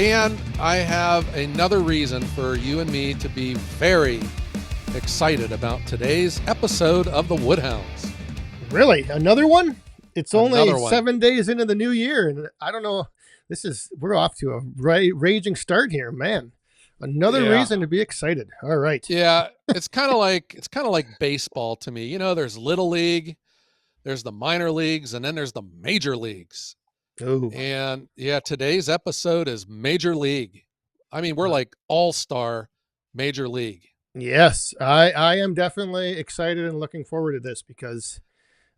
Dan, I have another reason for you and me to be very excited about today's episode of the Woodhounds. Really? Another one? It's only Another one. 7 days into the new year, and I don't know. We're off to a raging start here, man. Another Yeah. reason to be excited. All right. Yeah, it's kind of like baseball to me. You know, there's little league, there's the minor leagues, and then there's the major leagues. Oh, And yeah, today's episode is major league. I mean, we're like all-star major league. yes. I am definitely excited and looking forward to this because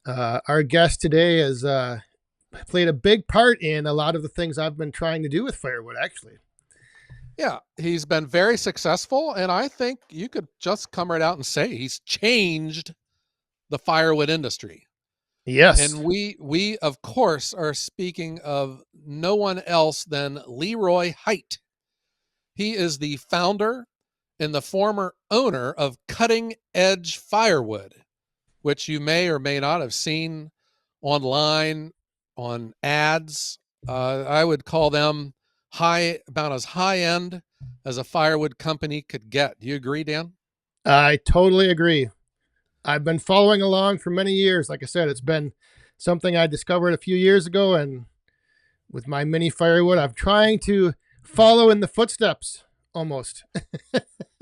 our guest today has played a big part in a lot of the things I've been trying to do with firewood, actually. Yeah, he's been very successful, and I think you could just come right out and say he's changed the firewood industry. Yes. And we of course are speaking of no one else than Leroy Hite. He is the founder and the former owner of Cutting Edge Firewood, which you may or may not have seen online on ads. I would call them about as high end as a firewood company could get. Do you agree, Dan? I totally agree. I've been following along for many years. Like I said, it's been something I discovered a few years ago, and with my mini firewood, I'm trying to follow in the footsteps almost.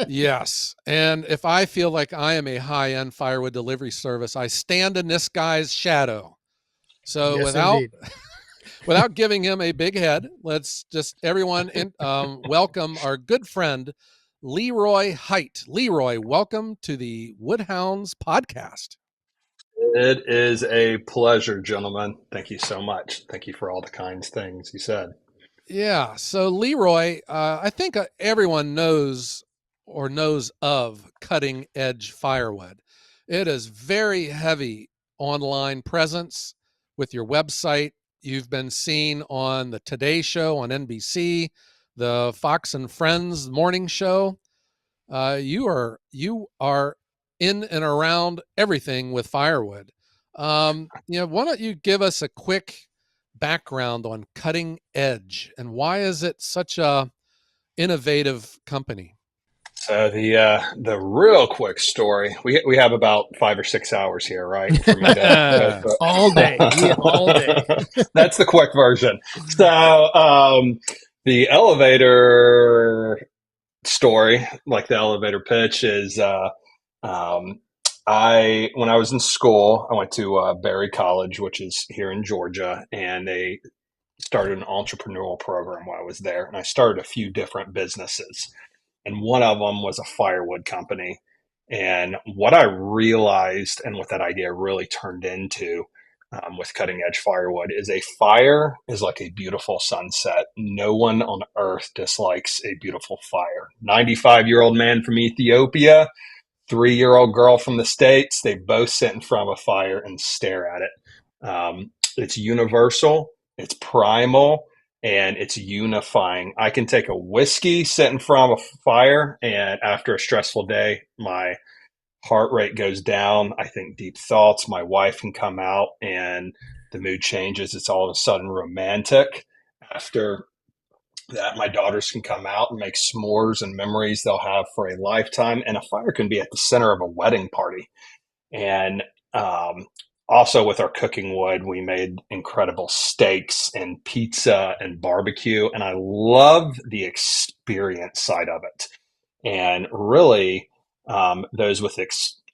Yes. And if I feel like I am a high end firewood delivery service, I stand in this guy's shadow. So Yes, indeed. without giving him a big head, let's just everyone welcome our good friend, Leroy Hite. Leroy, welcome to the Woodhounds podcast. It is a pleasure, gentlemen. Thank you so much. Thank you for all the kind things you said. Yeah. So Leroy, I think everyone knows of Cutting Edge Firewood. It is very heavy online presence with your website. You've been seen on the Today Show on NBC, the Fox and Friends morning show. You are in and around everything with firewood. Why don't you give us a quick background on Cutting Edge and why is it such a innovative company? So the real quick story. We have about 5 or 6 hours here, right? For me All day. We have all day. That's the quick version. So the elevator story, like the elevator pitch, is when I was in school, I went to Berry College, which is here in Georgia, and they started an entrepreneurial program while I was there, and I started a few different businesses. And one of them was a firewood company. And what I realized and what that idea really turned into with Cutting Edge Firewood is a fire is like a beautiful sunset. No one on earth dislikes a beautiful fire. 95-year-old man from Ethiopia, 3-year-old girl from the States, they both sit in front of a fire and stare at it. It's universal, it's primal, and it's unifying. I can take a whiskey, sit in front of a fire, and after a stressful day, my heart rate goes down. I think deep thoughts. My wife can come out and the mood changes. It's all of a sudden romantic. After that, my daughters can come out and make s'mores and memories they'll have for a lifetime. And a fire can be at the center of a wedding party. And also with our cooking wood, we made incredible steaks and pizza and barbecue. And I love the experience side of it. And really, those with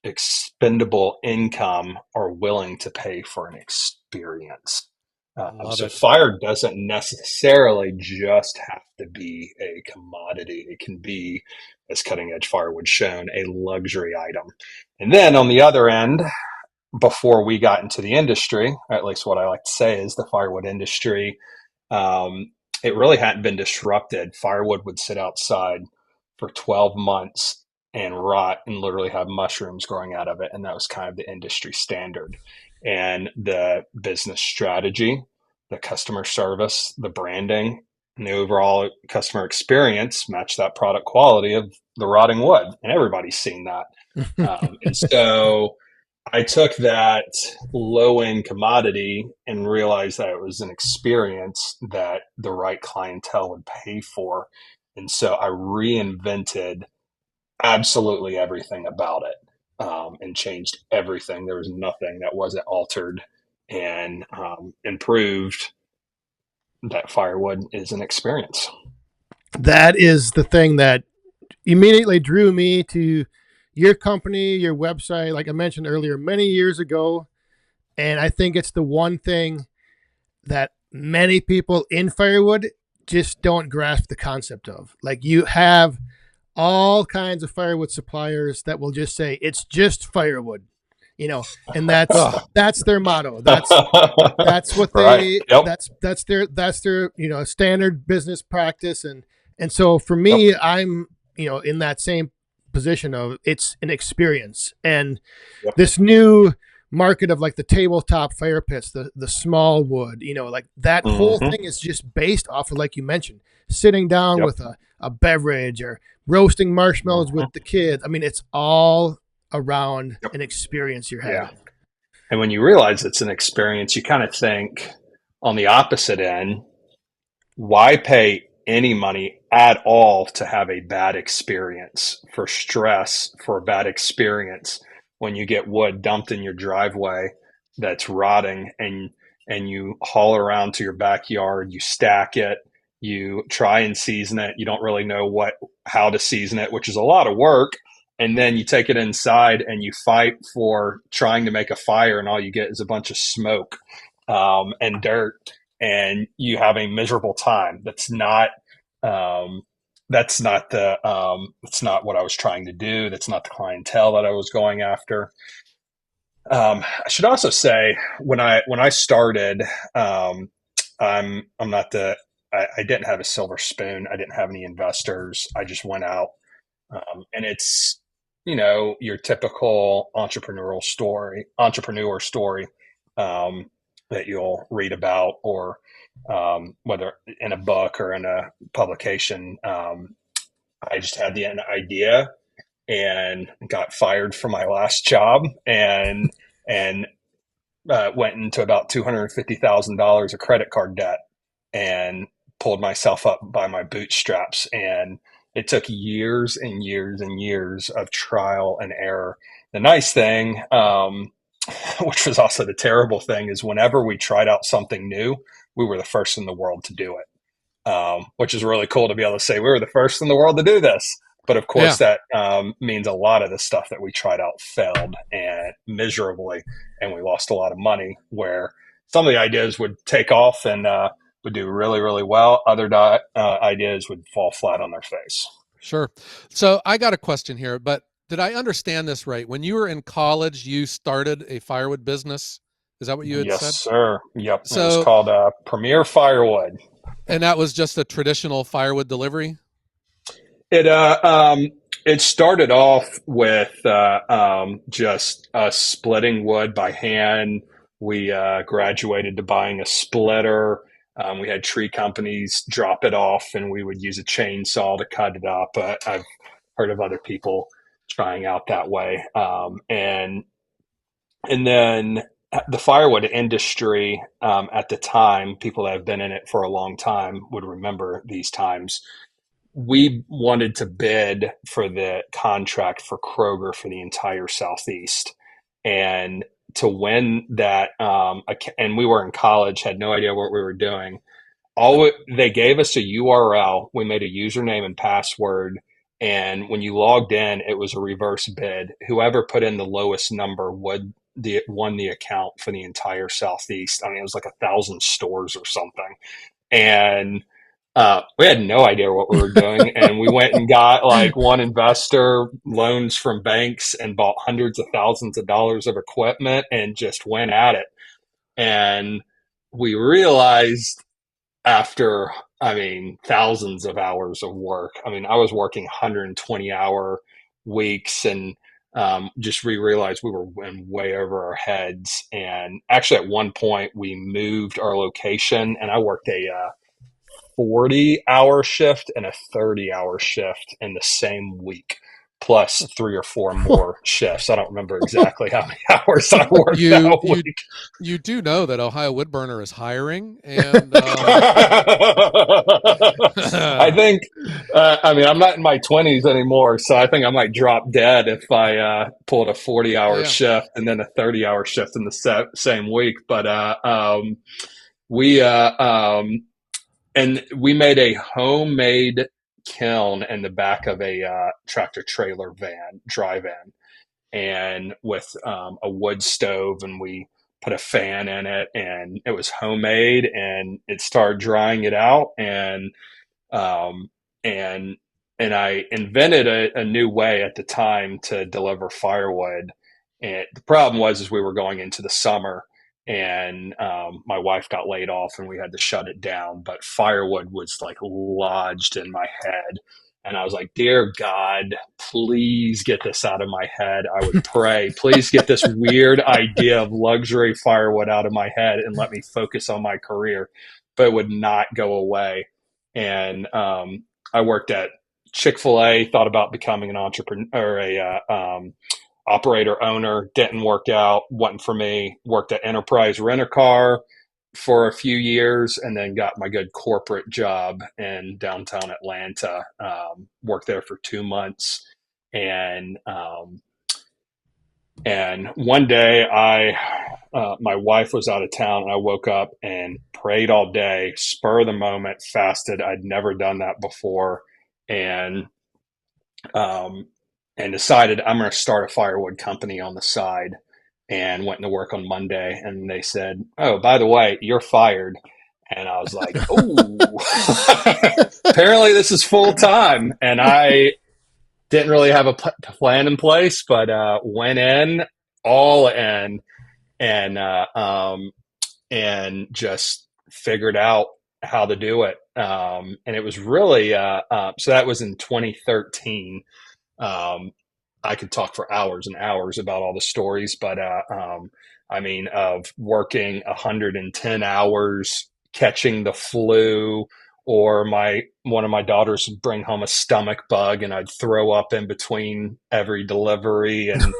expendable income are willing to pay for an experience. Love So it. fire doesn't necessarily just have to be a commodity. It can be, as Cutting Edge Firewood shown, a luxury item. And then on the other end, before we got into the industry, or at least what I like to say is the firewood industry, it really hadn't been disrupted. Firewood would sit outside for 12 months and rot and literally have mushrooms growing out of it. And that was kind of the industry standard. And the business strategy, the customer service, the branding, and the overall customer experience match that product quality of the rotting wood. And everybody's seen that. And so I took that low end commodity and realized that it was an experience that the right clientele would pay for. And so I reinvented absolutely everything about it, and changed everything. There was nothing that wasn't altered, and improved. That firewood is an experience. That is the thing that immediately drew me to your company, your website, like I mentioned earlier, many years ago. And I think it's the one thing that many people in firewood just don't grasp the concept of. Like you have all kinds of firewood suppliers that will just say it's just firewood, you know, and Ugh. that's their motto. That's what Right. they Yep. that's their standard business practice. And so for Yep. me, I'm in that same position of it's an experience. And Yep. this new market of like the tabletop fire pits, the small wood, like that whole Mm-hmm. thing is just based off of, like you mentioned, sitting down Yep. with a beverage or roasting marshmallows Mm-hmm. with the kids. I mean, it's all around Yep. an experience you're Yeah. having. And when you realize it's an experience, you kind of think on the opposite end, why pay any money at all to have a bad experience, for stress, for a bad experience when you get wood dumped in your driveway that's rotting, and you haul it around to your backyard, you stack it, you try and season it, you don't really know how to season it, which is a lot of work, and then you take it inside and you fight for trying to make a fire, and all you get is a bunch of smoke, and dirt, and you have a miserable time. Um, that's not what I was trying to do. That's not the clientele that I was going after. I should also say, when I started, I'm not I didn't have a silver spoon. I didn't have any investors. I just went out, and it's your typical entrepreneur story, um, that you'll read about, or whether in a book or in a publication. I just had the idea and got fired from my last job, and went into about $250,000 of credit card debt, and pulled myself up by my bootstraps. And it took years and years and years of trial and error. The nice thing, which was also the terrible thing, is whenever we tried out something new, we were the first in the world to do it, which is really cool to be able to say we were the first in the world to do this. But of course, Yeah. that means a lot of the stuff that we tried out failed, and miserably, and we lost a lot of money. Where some of the ideas would take off and would do really, really well. Other ideas would fall flat on their face. Sure. So I got a question here, but did I understand this right? When you were in college, you started a firewood business. Is that what you had Yes, said? sir. Yep. It was So, called Premier Firewood. and that was just a traditional firewood delivery? It it started off with just splitting wood by hand. We graduated to buying a splitter. We had tree companies drop it off, and we would use a chainsaw to cut it up. I've heard of other people trying out that way, and then the firewood industry, at the time, people that have been in it for a long time would remember these times. We wanted to bid for the contract for Kroger for the entire Southeast. And to win that, and we were in college, had no idea what we were doing. They gave us a URL. We made a username and password. And when you logged in, it was a reverse bid. Whoever put in the lowest number won the account for the entire Southeast. I mean, it was like 1,000 stores or something. And we had no idea what we were doing, and we went and got like one investor, loans from banks, and bought hundreds of thousands of dollars of equipment, and just went at it. And we realized, after, I mean, thousands of hours of work. I mean, I was working 120-hour weeks, and just we realized we were in way over our heads. And actually, at one point, we moved our location, and I worked a 40-hour shift and a 30-hour shift in the same week. plus 3 or 4 more shifts. I don't remember exactly how many hours I worked You that you week. you do know that Ohio Woodburner is hiring, and I think, I mean, I'm not in my 20s anymore, so I think I might drop dead if I pulled a 40-hour yeah. shift and then a 30-hour shift in the same week. But we and we made a homemade kiln in the back of a tractor trailer van, dry van, and with a wood stove, and we put a fan in it, and it was homemade, and it started drying it out, um, and and I invented a new way at the time to deliver firewood. And the problem was, is we were going into the summer, and my wife got laid off, and we had to shut it down. But firewood was like lodged in my head, and I was like, "Dear God, please get this out of my head." I would pray, "Please get this weird idea of luxury firewood out of my head, and let me focus on my career." But it would not go away, and I worked at Chick-fil-A, thought about becoming an entrepreneur or a operator owner, didn't work out, wasn't for me. Worked at Enterprise Rent-A-Car for a few years, and then got my good corporate job in downtown Atlanta. Worked there for 2 months, and one day my wife was out of town, and I woke up and prayed all day, spur of the moment, fasted. I'd never done that before, and um, and decided I'm going to start a firewood company on the side. And went into work on Monday, and they said, "Oh, by the way, you're fired." And I was like, "Oh, apparently this is full time." And I didn't really have a plan in place, but went in all in, and just figured out how to do it. And it was really so that was in 2013. Um, I could talk for hours and hours about all the stories, but I mean, of working 110 hours, catching the flu, or my one of my daughters would bring home a stomach bug, and I'd throw up in between every delivery, and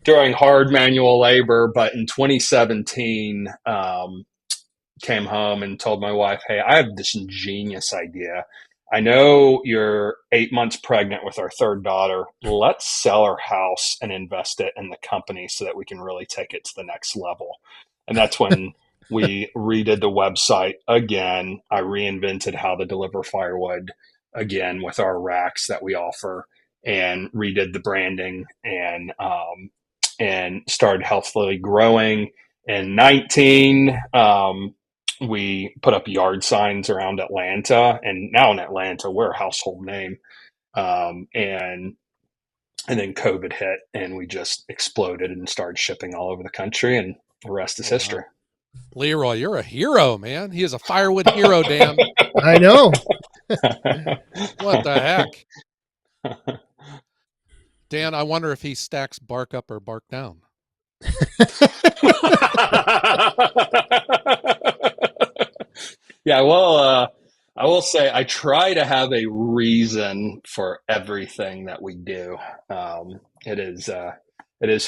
during hard manual labor. But in 2017, came home and told my wife, "Hey, I have this ingenious idea. I know you're 8 months pregnant with our third daughter. Let's sell our house and invest it in the company so that we can really take it to the next level." And that's when we redid the website again. I reinvented how to deliver firewood again with our racks that we offer, and redid the branding, and started healthily growing. In 19, we put up yard signs around Atlanta, and now in Atlanta, we're a household name. And then COVID hit, and we just exploded and started shipping all over the country, and the rest is history. Wow. Leroy, you're a hero, man. He is a firewood hero, Dan. I know. What the heck? Dan, I wonder if he stacks bark up or bark down. Yeah, well, I will say I try to have a reason for everything that we do. It is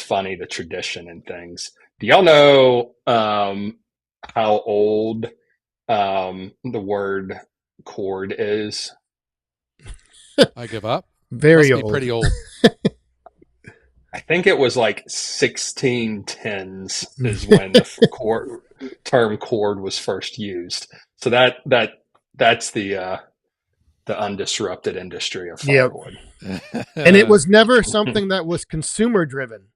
funny, the tradition and things. Do y'all know how old the word cord is? I give up. Very Must be old. pretty old. I think it was like 1610s is when the term cord was first used. So that's the undisrupted industry of Yep. firewood. And it was never something that was consumer driven.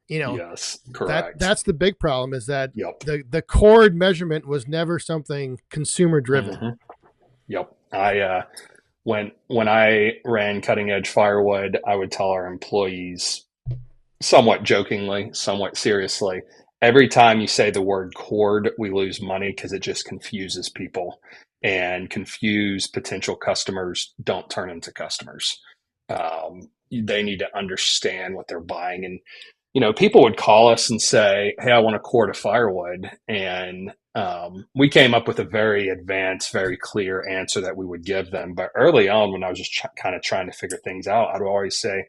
Yes, correct. That's the big problem, is that Yep. the cord measurement was never something consumer driven. Mm-hmm. Yep. When I ran Cutting Edge Firewood, I would tell our employees, somewhat jokingly, somewhat seriously, every time you say the word cord, we lose money, because it just confuses people, and confused potential customers don't turn into customers. They need to understand what they're buying. And people would call us and say, "Hey, I want a cord of firewood," and we came up with a very advanced, very clear answer that we would give them. But early on, when I was just kind of trying to figure things out, I'd always say,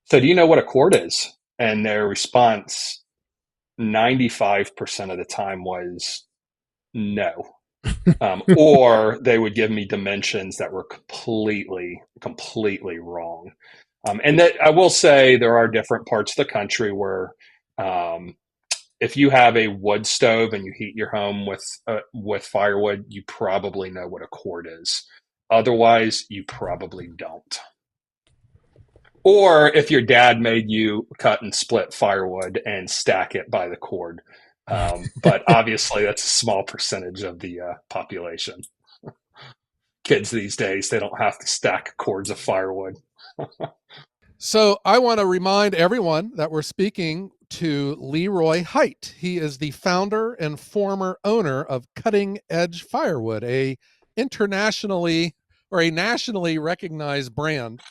"So, do you know what a cord is?" And their response, 95% of the time, was no. Or they would give me dimensions that were completely wrong. And that I will say there are different parts of the country where um, if you have a wood stove and you heat your home with firewood, you probably know what a cord is. Otherwise, you probably don't. Or if your dad made you cut and split firewood and stack it by the cord. But obviously, that's a small percentage of the population. Kids these days, they don't have to stack cords of firewood. So I want to remind everyone that we're speaking to Leroy Hite. He is the founder and former owner of Cutting Edge Firewood, a internationally or a nationally recognized brand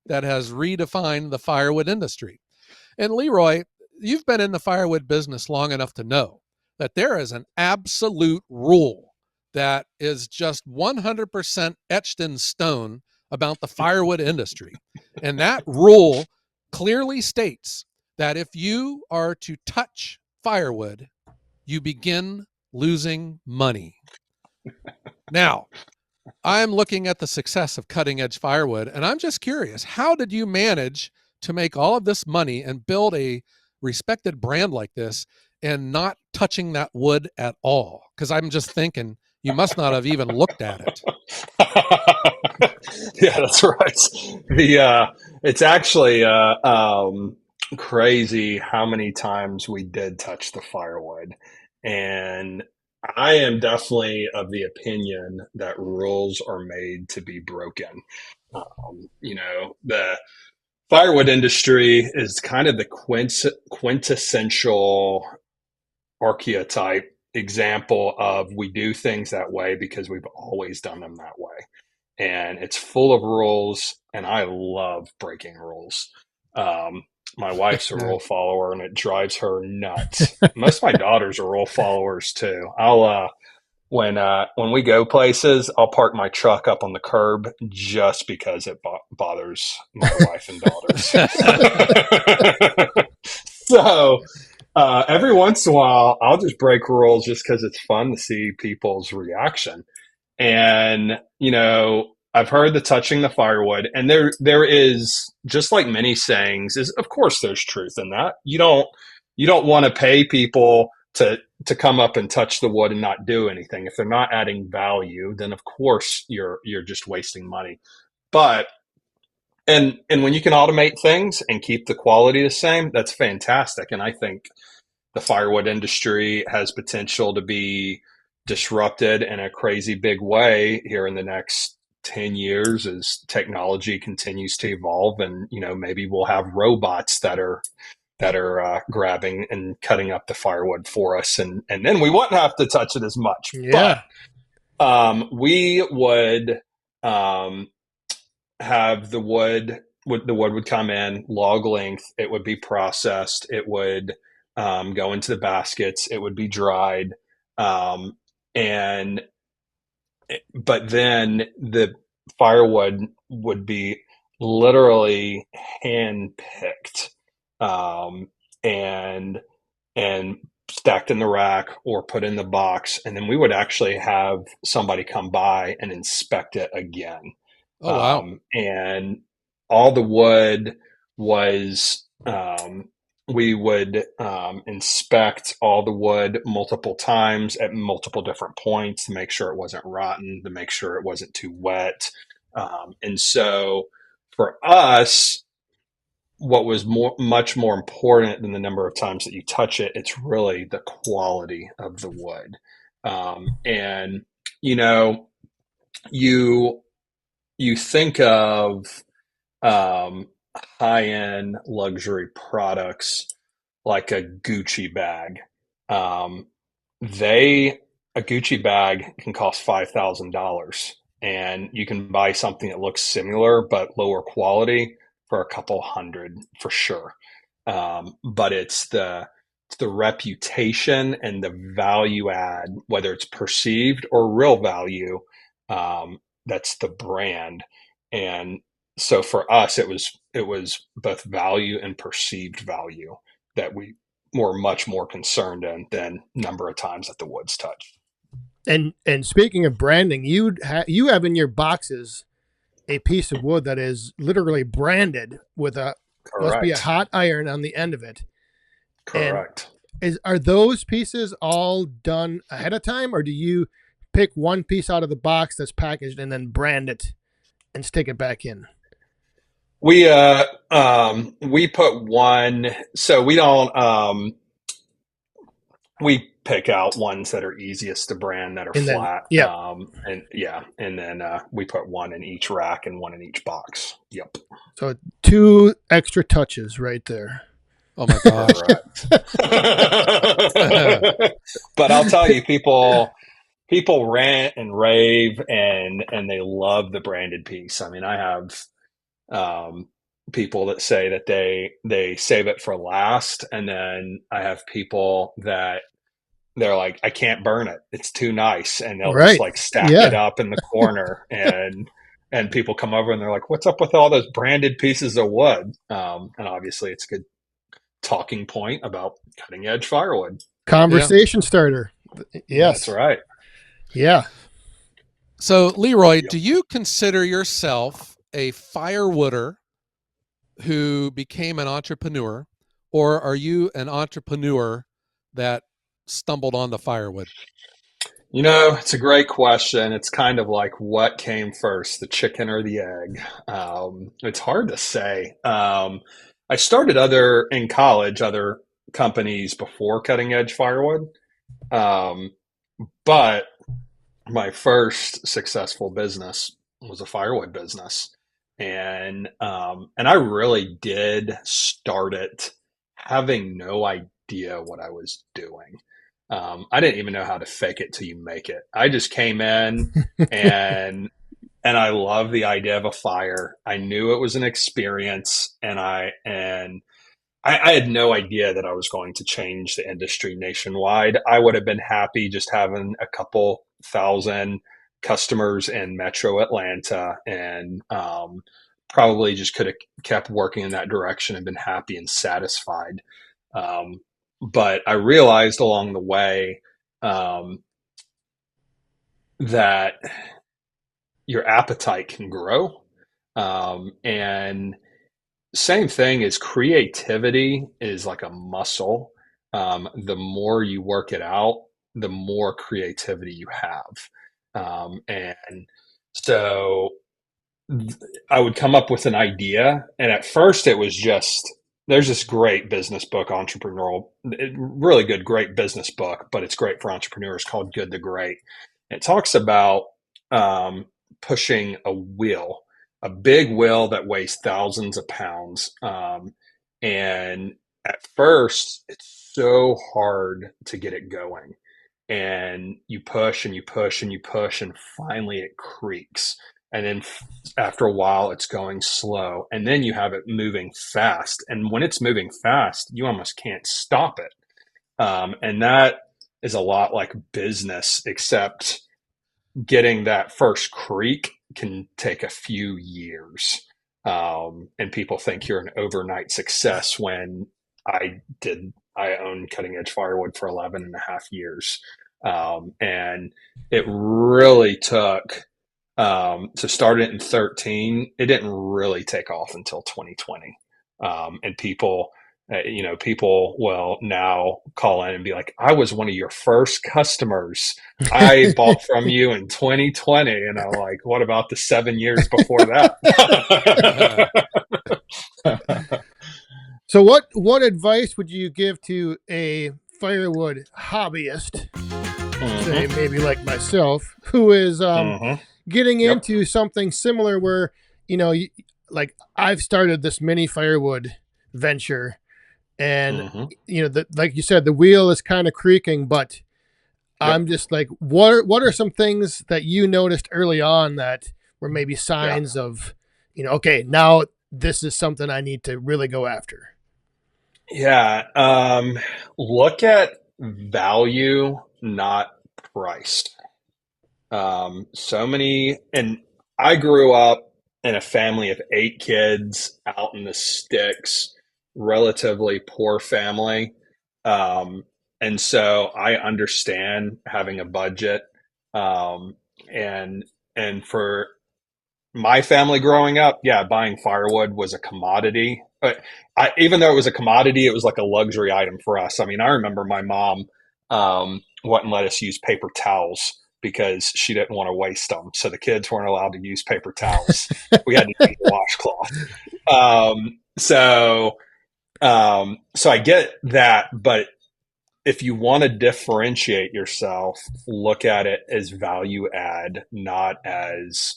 that has redefined the firewood industry. And Leroy, you've been in the firewood business long enough to know that there is an absolute rule that is just 100% etched in stone about the firewood industry. And that rule clearly states that if you are to touch firewood, you begin losing money. Now, I'm looking at the success of Cutting Edge Firewood, and I'm just curious, how did you manage to make all of this money and build a respected brand like this and not touching that wood at all? Because I'm just thinking you must not have even looked at it. Yeah, that's right. It's actually crazy how many times we did touch the firewood, and I am definitely of the opinion that rules are made to be broken. The firewood industry is kind of the quintessential archetype example of we do things that way because we've always done them that way, and it's full of rules, and I love breaking rules. Um, my wife's a rule follower, and it drives her nuts. Most of my daughters are rule followers too. I'll when we go places, I'll park my truck up on the curb just because it bothers my wife and daughters. So every once in a while, I'll just break rules just because it's fun to see people's reaction. And, I've heard the touching the firewood, and there is, just like many sayings, is of course there's truth in that. You don't want to pay people to come up and touch the wood and not do anything. If they're not adding value, then of course you're just wasting money. But and when you can automate things and keep the quality the same, that's fantastic. And I think the firewood industry has potential to be disrupted in a crazy big way here in the next 10 years as technology continues to evolve, and maybe we'll have robots that are grabbing and cutting up the firewood for us, and then we won't have to touch it as much. But Yeah. we would have the wood would come in log length. It would be processed. It would go into the baskets. It would be dried, and but then the firewood would be literally hand picked, and stacked in the rack or put in the box, and then we would actually have somebody come by and inspect it again. Oh, wow. And all the wood was, we would inspect all the wood multiple times at multiple different points to make sure it wasn't rotten, to make sure it wasn't too wet. And so for us, what was much more important than the number of times that you touch it, it's really the quality of the wood. And you know, you you think of um, high end luxury products like a Gucci bag. Um, they A Gucci bag can cost $5,000, and you can buy something that looks similar but lower quality for a couple hundred for sure. But it's the reputation and the value add, whether it's perceived or real value. That's the brand. And so for us, it was both value and perceived value that we were much more concerned in than number of times that the wood's touched. And speaking of branding, you have in your boxes a piece of wood that is literally branded with a must be a Correct. hot iron on the end of it. And Correct. are those pieces all done ahead of time, or do you pick one piece out of the box that's packaged and then brand it and stick it back in? We put one, so we don't we pick out ones that are easiest to brand that are And then, flat. yeah. And yeah, and then we put one in each rack and one in each box. Yep. So 2 extra touches right there. Oh my gosh. Correct. But I'll tell you, people rant and rave and they love the branded piece. I mean, I have people that say that they save it for last, and then I have people that they're like, I can't burn it, it's too nice, and they'll just Right. like stack it Yeah. up in the corner, and people come over and they're like, what's up with all those branded pieces of wood? And obviously it's a good talking point about cutting edge firewood. Conversation starter. Yes. That's right. Yeah. So, Leroy, Yep. do you consider yourself a firewooder who became an entrepreneur, or are you an entrepreneur that stumbled on the firewood? You know, it's a great question. It's kind of like what came first, the chicken or the egg? It's hard to say. I started in college, other companies before Cutting Edge Firewood. Um, but my first successful business was a firewood business. And I really did start it having no idea what I was doing. I didn't even know how to fake it till you make it. I just came in and I love the idea of a fire. I knew it was an experience, and I had no idea that I was going to change the industry nationwide. I would have been happy just having a couple thousand customers in Metro Atlanta, and probably just could have kept working in that direction and been happy and satisfied. Um, but I realized along the way um, that your appetite can grow. And same thing as creativity is like a muscle. The more you work it out, the more creativity you have. And so I would come up with an idea, and at first it was just there's this great business book, entrepreneurial, really good, great business book, but it's great for entrepreneurs called Good to Great. It talks about um, pushing a wheel, a big wheel that weighs thousands of pounds. And at first, it's so hard to get it going. And you push and you push and you push, and finally it creaks. And then after a while, it's going slow. And then you have it moving fast. And when it's moving fast, you almost can't stop it. And that is a lot like business, except getting that first creak can take a few years. And people think you're an overnight success when I owned Cutting Edge Firewood for 11 and a half years. And it really took, to start it in 13, it didn't really take off until 2020. And people will now call in and be like, I was one of your first customers. I bought from you in 2020. And I'm like, what about the 7 years before that? So what advice would you give to a firewood hobbyist, say Mm-hmm. maybe like myself, who is Mm-hmm. getting Yep. into something similar where, like I've started this mini firewood venture, and Mm-hmm. like you said, the wheel is kind of creaking, but Yep. I'm just like, what are some things that you noticed early on that were maybe Yeah. signs of, okay, now this is something I need to really go after? Yeah. Look at value, not price. So many, and I grew up in a family of 8 kids out in the sticks, relatively poor family. Um, and so I understand having a budget. Um, and, and for my family growing up, yeah, buying firewood was a commodity. But even though it was a commodity, it was like a luxury item for us. I mean, I remember my mom wouldn't let us use paper towels because she didn't want to waste them. So the kids weren't allowed to use paper towels. We had to use a washcloth. So I get that, but if you want to differentiate yourself, look at it as value add, not as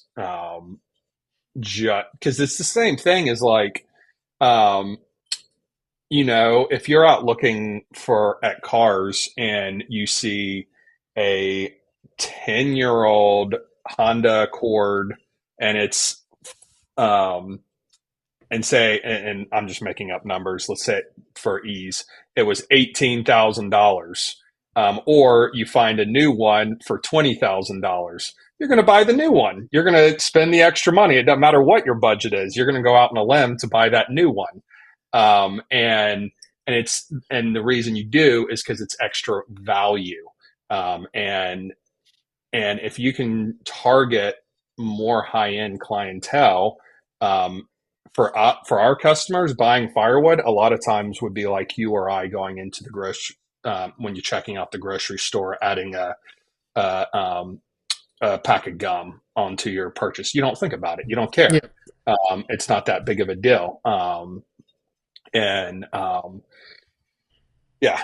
just because it's the same thing as like um if you're out looking for at cars and you see a 10-year-old Honda Accord and it's um and say and I'm just making up numbers, let's say for ease it was $18,000, or you find a new one for $20,000, you're going to buy the new one. You're going to spend the extra money. It doesn't matter what your budget is. You're going to go out on a limb to buy that new one. And the reason you do is because it's extra value. Um, and and if you can target more high end clientele, um, for our customers, buying firewood a lot of times would be like you or I going into the grocery, when you're checking out the grocery store, adding a, a pack of gum onto your purchase. You don't think about it. You don't Yeah. care. It's not that big of a deal. And Yeah,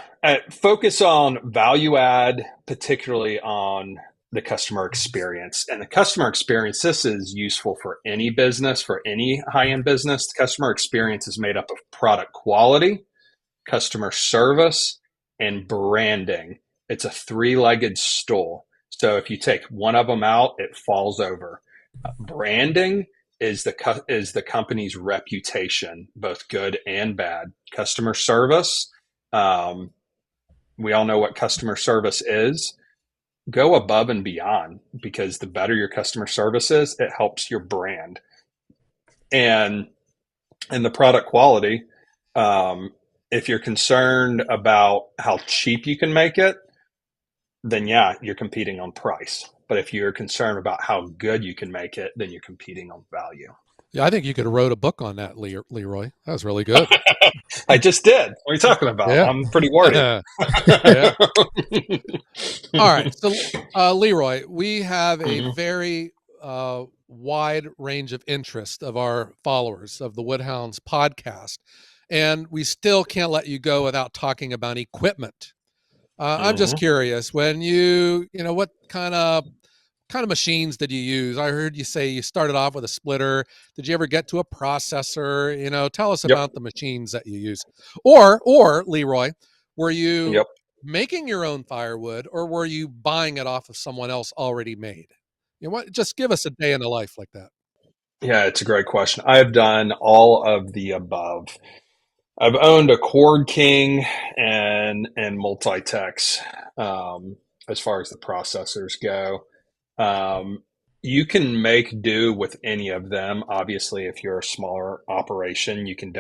focus on value add, particularly on the customer experience. And the customer experience, this is useful for any business, for any high end business. The customer experience is made up of product quality, customer service, and branding. It's a three-legged stool. So if you take one of them out, it falls over. Branding is the company's reputation, both good and bad. Customer service, um, we all know what customer service is. Go above and beyond, because the better your customer service is, it helps your brand. And the product quality, um, if you're concerned about how cheap you can make it, then yeah, you're competing on price. But if you're concerned about how good you can make it, then you're competing on value. Yeah, I think you could have wrote a book on that, Leroy. That was really good. I just did. What are you talking about? Yeah. I'm pretty wordy. Yeah. All right. So, Leroy, we have a Mhm. very wide range of interest of our followers of the Woodhounds podcast, and we still can't let you go without talking about equipment. I'm just Mhm. curious, when what kind of machines did you use? I heard you say you started off with a splitter. Did you ever get to a processor? Tell us Yep. about the machines that you use. Or Leroy, were you Yep. making your own firewood, or were you buying it off of someone else already made? What? Just give us a day in the life like that. Yeah, it's a great question. I've done all of the above. I've owned a Cord King and Multitex, as far as the processors go. Um, you can make do with any of them. Obviously, if you're a smaller operation, you can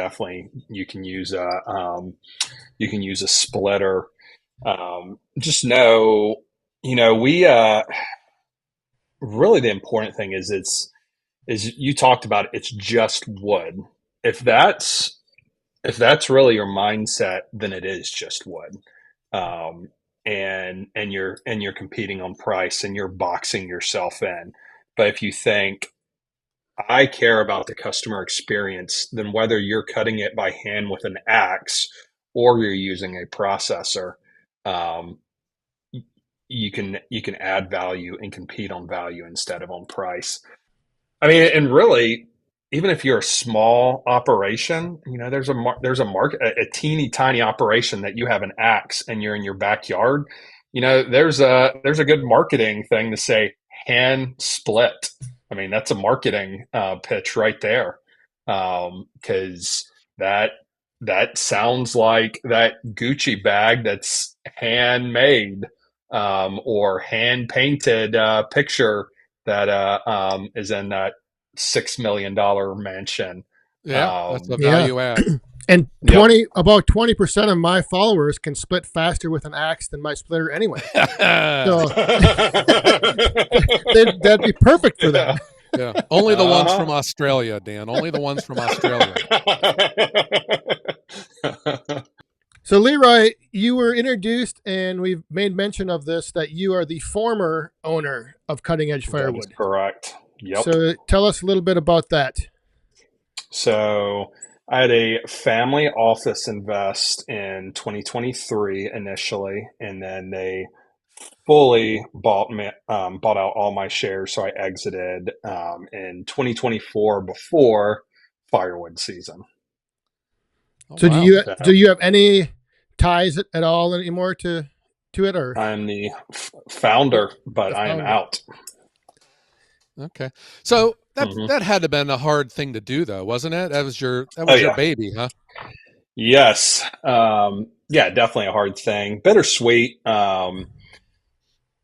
use a splitter. Just know, we really, the important thing is you talked about it, it's just wood. If that's if that's really your mindset, then it is just wood. Um, and you're competing on price and you're boxing yourself in. But if you think I care about the customer experience, then whether you're cutting it by hand with an axe or you're using a processor, um, you can add value and compete on value instead of on price. I mean, and really, even if you're a small operation, there's a market, a teeny tiny operation that you have an axe and you're in your backyard. There's a good marketing thing to say hand split. I mean, that's a marketing pitch right there, because that that sounds like that Gucci bag that's handmade or hand painted picture that is in that $6 million mansion. Yeah, that's a Um, Yeah. value add. And yep. about 20% of my followers can split faster with an axe than my splitter anyway. So that'd be perfect for them. Yeah, only the ones Uh-huh. from Australia, Dan. Only the ones from Australia. So Leroy, you were introduced, and we've made mention of this, that you are the former owner of Cutting Edge That is Firewood. correct. Yep. So tell us a little bit about that. So I had a family office invest in 2023 initially, and then they fully bought out all my shares. So I exited in 2024 before firewood season. Oh So wow. do So you have any ties at all anymore to it, or I'm the founder, but the I am founder? out. Okay. So Hmm. that had to have been a hard thing to do, though, wasn't it? That Oh was your yeah, baby, huh? yes, yeah, definitely a hard thing. Bittersweet.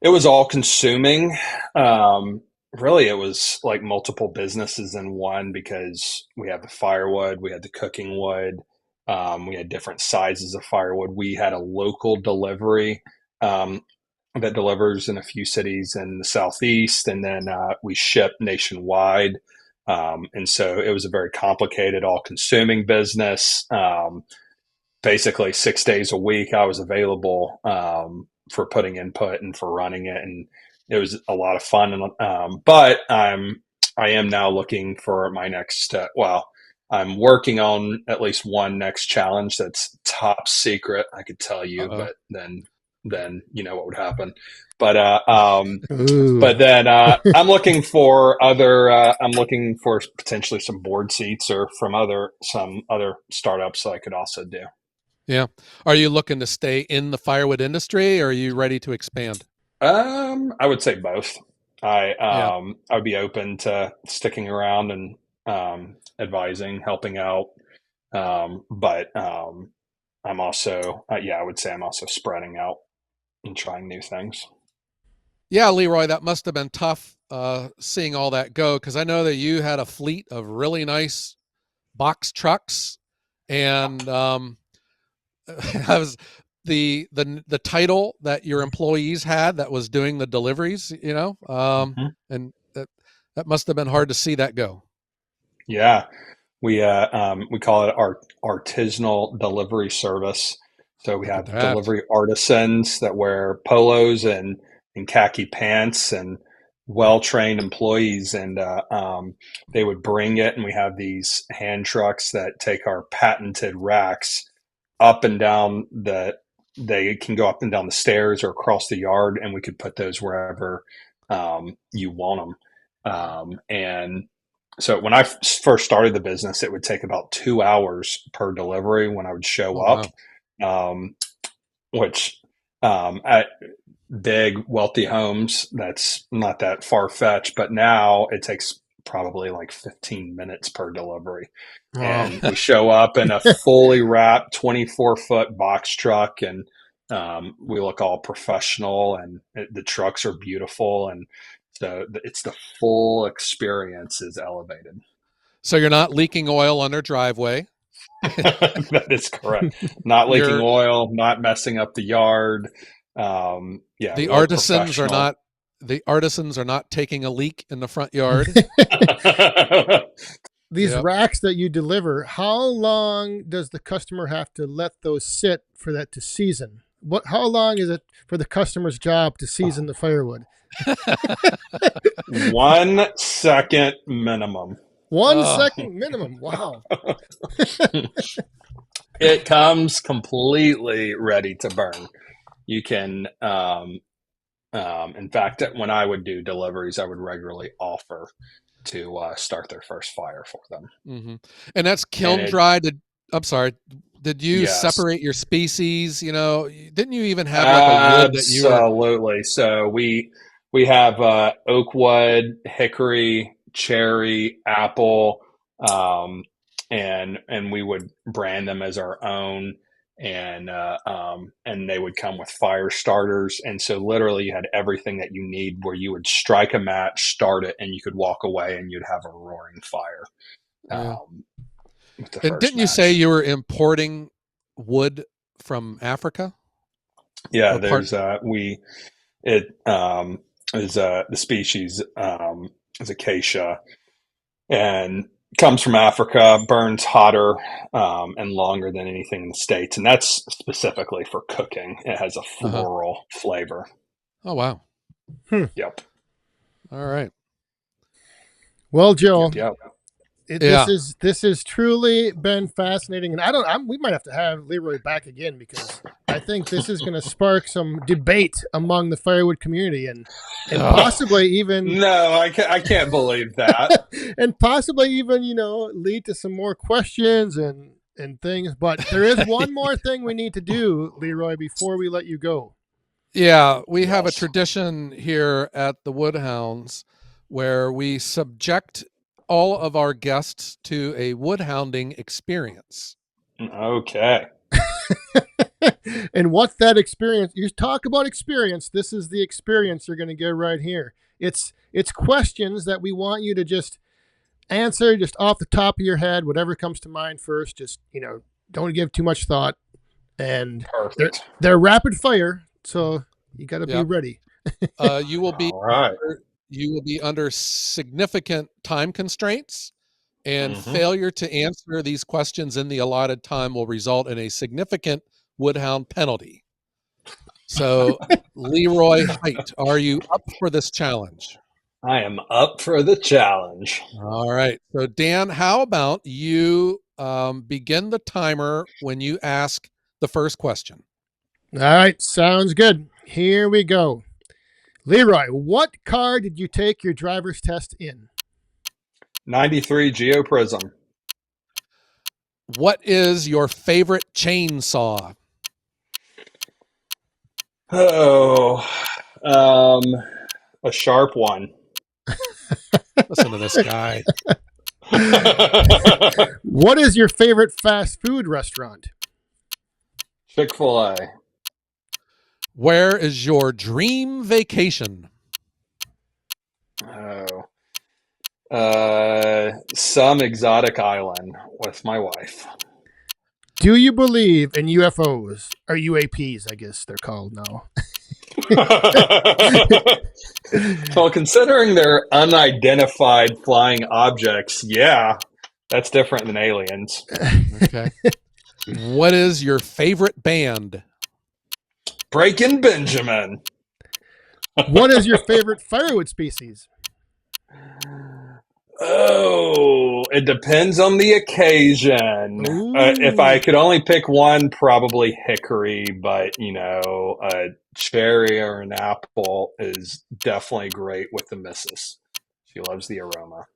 It was all consuming. Really, it was like multiple businesses in one because we had the firewood, we had the cooking wood, we had different sizes of firewood. We had a local delivery um, that delivers in a few cities in the southeast, and then we ship nationwide. And so it was a very complicated, all consuming business. Basically 6 days a week I was available for putting input and for running it, and it was a lot of fun. And but I am now looking for my next. Well, I'm working on at least one next challenge that's top secret. I could tell you, Uh but then you know what would happen. But Ooh. then I'm looking for other. I'm looking for potentially some board seats or from some other startups that I could also do. Yeah. Are you looking to stay in the firewood industry, or are you ready to expand? I would say both. Yeah. I would be open to sticking around and advising, helping out. But I'm also yeah, I would say I'm also spreading out and trying new things. Yeah, Leroy, that must have been tough seeing all that go, because I know that you had a fleet of really nice box trucks, and I was the title that your employees had that was doing the deliveries, Hmm. and that must have been hard to see that go. Yeah, we call it our artisanal delivery service. So we Look at have that. delivery artisans that wear polos and khaki pants and well-trained employees, and they would bring it, and we have these hand trucks that take our patented racks up and down the. They can go up and down the stairs or across the yard, and we could put those wherever you want them. And so when I first started the business, it would take about 2 hours per delivery when I would show Oh up, wow. um, which at big wealthy homes, that's not that far fetched. But now it takes probably like 15 minutes per delivery. Wow. And we show up in a fully wrapped 24-foot box truck, and we look all professional, and the trucks are beautiful. And so it's the full experience is elevated. So you're not leaking oil on their driveway. That is correct. Not leaking You're oil, not messing up the yard. Yeah, the really artisans are professional. not the artisans are not taking a leak in the front yard. These Yep. racks that you deliver, how long does the customer have to let those sit for that to season? How long is it for the customer's job to season the firewood? 1 second minimum. One Oh, second minimum. Wow. It comes completely ready to burn. You can, in fact, when I would do deliveries, I would regularly offer to start their first fire for them. hmm. And that's And kiln it, dried. I'm sorry. Did you yes, separate your species? Didn't you even have like a wood that you were? absolutely. So we have oak wood, hickory, cherry, apple, um, and we would brand them as our own. And they would come with fire starters, and so literally you had everything that you need, where you would strike a match, start it, and you could walk away, and you'd have a roaring fire. Yeah. With the And first didn't you match. say you were importing wood from Africa? Yeah, Or there's the species is acacia, and comes from Africa, burns hotter and longer than anything in the States, and that's specifically for cooking. It has a floral flavor. Oh wow! Yep. All right. Well, Joe, Yep. this has truly been fascinating, and we might have to have Leroy back again, because I think this is going to spark some debate among the firewood community, and possibly even no, I can't believe that, and possibly even lead to some more questions and things. But there is one more thing we need to do, Leroy, before we let you go. Yeah, we have a tradition here at the Woodhounds where we subject all of our guests to a woodhounding experience. Okay. And what's that experience? You talk about experience. This is the experience you're going to get right here. It's questions that we want you to just answer just off the top of your head, whatever comes to mind first. Just, don't give too much thought. And they're rapid fire, so you got to be ready. You will be all right. You will be under significant time constraints, and failure to answer these questions in the allotted time will result in a significant Woodhound penalty. So, Leroy Hite, are you up for this challenge? I am up for the challenge. All right. So, Dan, how about you begin the timer when you ask the first question? All right. Sounds good. Here we go. Leroy, what car did you take your driver's test in? 93 GeoPrism. What is your favorite chainsaw? Oh, a sharp one. Listen to this guy. What is your favorite fast food restaurant? Chick-fil-A. Where is your dream vacation? Some exotic island with my wife. Do you believe in UFOs or UAPs? I guess they're called now. Well, considering they're unidentified flying objects, yeah, that's different than aliens. Okay. What is your favorite band? Breaking Benjamin. What is your favorite firewood species? Oh, it depends on the occasion. If I could only pick one, probably hickory, but a cherry or an apple is definitely great with the missus. She loves the aroma.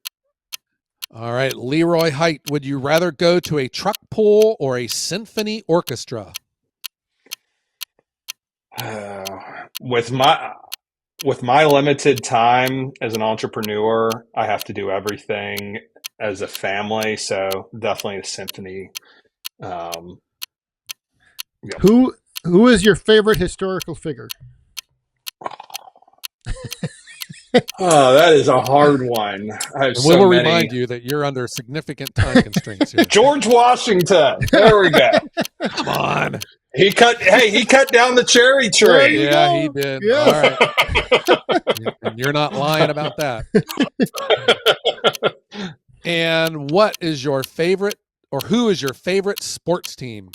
All right, Leroy Hite, would you rather go to a truck pull or a symphony orchestra? With my limited time as an entrepreneur, I have to do everything as a family. So definitely a symphony. Yep. Who is your favorite historical figure? Oh, that is a hard one. We will remind you that you're under significant time constraints here. George Washington. There we go. Come on. He cut down the cherry tree. Yeah, he did. Yes. All right. And you're not lying about that. And what is your favorite, or who is your favorite sports team?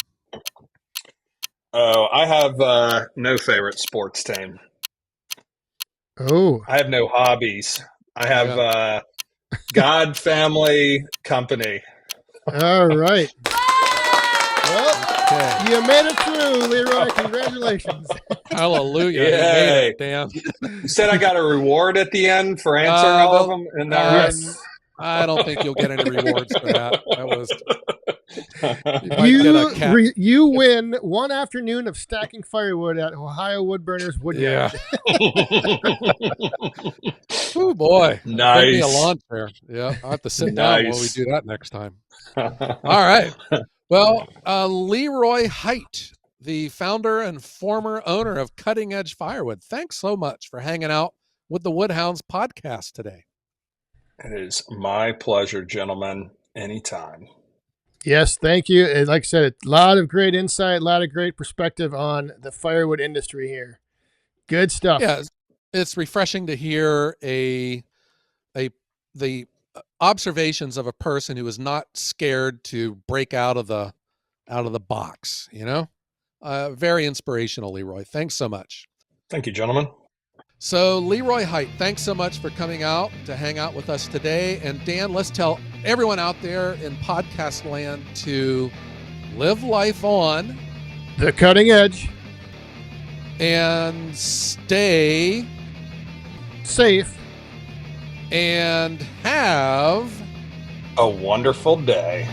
Oh, I have no favorite sports team. Oh. I have no hobbies. I have God, family, company. All right. Well, you made it through, Leroy. Congratulations. Hallelujah. Yay. You damn. You said I got a reward at the end for answering all of them? And yes. I don't think you'll get any rewards for that. You might get a cat. You win one afternoon of stacking firewood at Ohio Woodburners Woodyard. Oh boy, bring me a Nice. lawn chair. Yeah, I'll have to sit down while we Nice. do that next time. All right. Well, Leroy Hite, the founder and former owner of Cutting Edge Firewood, thanks so much for hanging out with the Woodhounds podcast today. It is my pleasure, gentlemen. Anytime. Yes, thank you. And like I said, a lot of great insight, a lot of great perspective on the firewood industry here. Good stuff. Yeah, it's refreshing to hear the observations of a person who is not scared to break out of the box. Very inspirational, Leroy. Thanks so much. Thank you, gentlemen. So, Leroy Hite, thanks so much for coming out to hang out with us today. And Dan, let's tell everyone out there in podcast land to live life on the cutting edge and stay safe and have a wonderful day.